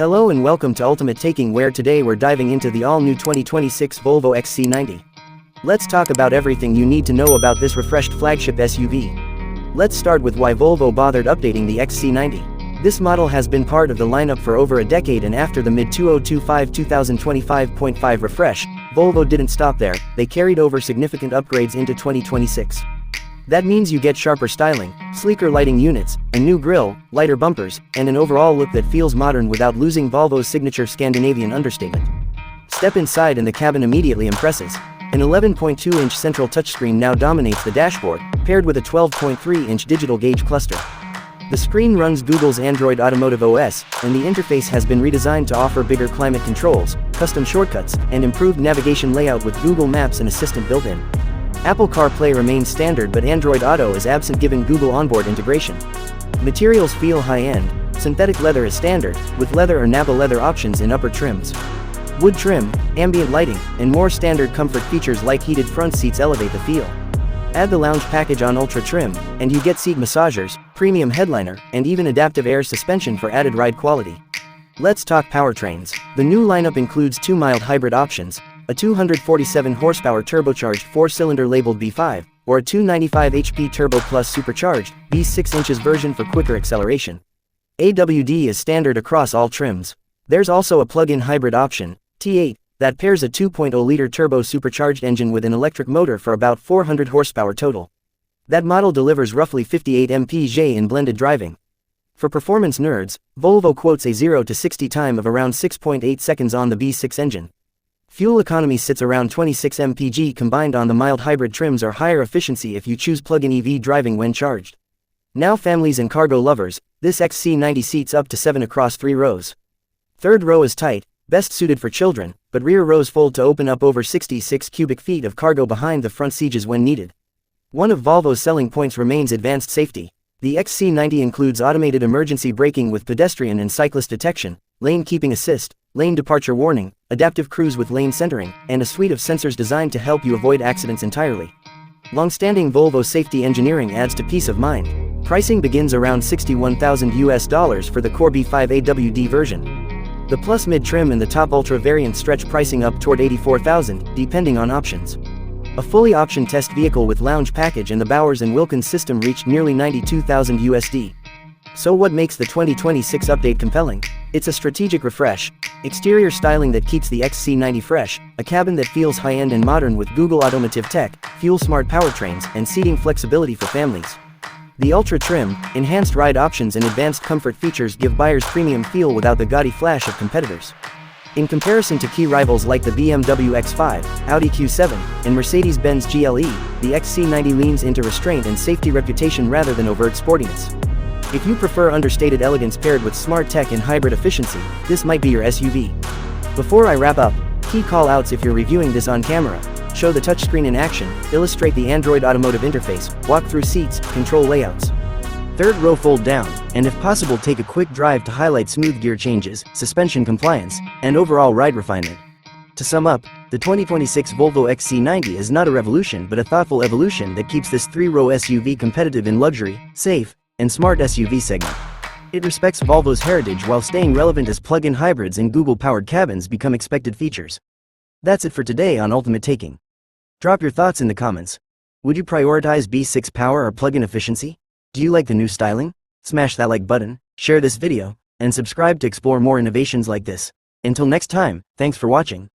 Hello and welcome to Ultimate Taking, where today we're diving into the all-new 2026 Volvo XC90. Let's talk about everything you need to know about this refreshed flagship SUV. Let's start with why Volvo bothered updating the XC90. This model has been part of the lineup for over a decade, and after the mid-2025 2025.5 refresh, Volvo didn't stop there. They carried over significant upgrades into 2026. That means you get sharper styling, sleeker lighting units, a new grille, lighter bumpers, and an overall look that feels modern without losing Volvo's signature Scandinavian understatement. Step inside and the cabin immediately impresses. An 11.2-inch central touchscreen now dominates the dashboard, paired with a 12.3-inch digital gauge cluster. The screen runs Google's Android Automotive OS, and the interface has been redesigned to offer bigger climate controls, custom shortcuts, and improved navigation layout with Google Maps and Assistant built-in. Apple CarPlay remains standard, but Android Auto is absent given Google onboard integration. Materials feel high-end. Synthetic leather is standard, with leather or Napa leather options in upper trims. Wood trim, ambient lighting, and more standard comfort features like heated front seats elevate the feel. Add the lounge package on ultra trim, and you get seat massagers, premium headliner, and even adaptive air suspension for added ride quality. Let's talk powertrains. The new lineup includes two mild hybrid options, a 247 horsepower turbocharged 4-cylinder labeled V5, or a 295 HP Turbo Plus supercharged V6 inches version for quicker acceleration. AWD is standard across all trims. There's also a plug-in hybrid option, T8, that pairs a 2.0-liter turbo supercharged engine with an electric motor for about 400 horsepower total. That model delivers roughly 58 mpg in blended driving. For performance nerds, Volvo quotes a 0 to 60 time of around 6.8 seconds on the V6 engine. Fuel economy sits around 26 mpg combined on the mild hybrid trims, or higher efficiency if you choose plug-in EV driving when charged. Now families and cargo lovers, this XC90 seats up to 7 across 3 rows. Third row is tight, best suited for children, but rear rows fold to open up over 66 cubic feet of cargo behind the front sieges when needed. One of Volvo's selling points remains advanced safety. The XC90 includes automated emergency braking with pedestrian and cyclist detection, lane keeping assist, lane departure warning, adaptive cruise with lane centering, and a suite of sensors designed to help you avoid accidents entirely. Long-standing Volvo safety engineering adds to peace of mind. Pricing begins around $61,000 for the core B5 AWD version. The Plus mid trim and the top Ultra variant stretch pricing up toward $84,000, depending on options. A fully optioned test vehicle with lounge package and the Bowers & Wilkins system reached nearly $92,000. So what makes the 2026 update compelling? It's a strategic refresh, exterior styling that keeps the XC90 fresh, a cabin that feels high-end and modern with Google Automotive tech, fuel-smart powertrains, and seating flexibility for families. The ultra trim, enhanced ride options, and advanced comfort features give buyers premium feel without the gaudy flash of competitors. In comparison to key rivals like the BMW X5, Audi Q7, and Mercedes-Benz GLE, the XC90 leans into restraint and safety reputation rather than overt sportiness. If you prefer understated elegance paired with smart tech and hybrid efficiency, this might be your SUV. Before I wrap up, key call-outs if you're reviewing this on camera: show the touchscreen in action, illustrate the Android Automotive interface, walk through seats, control layouts. Third row fold down, and if possible take a quick drive to highlight smooth gear changes, suspension compliance, and overall ride refinement. To sum up, the 2026 Volvo XC90 is not a revolution but a thoughtful evolution that keeps this 3-row SUV competitive in luxury, safe, and smart SUV segment. It respects Volvo's heritage while staying relevant as plug-in hybrids and Google-powered cabins become expected features. That's it for today on Ultimate Taking. Drop your thoughts in the comments. Would you prioritize B6 power or plug-in efficiency? Do you like the new styling? Smash that like button, share this video, and subscribe to explore more innovations like this. Until next time, thanks for watching.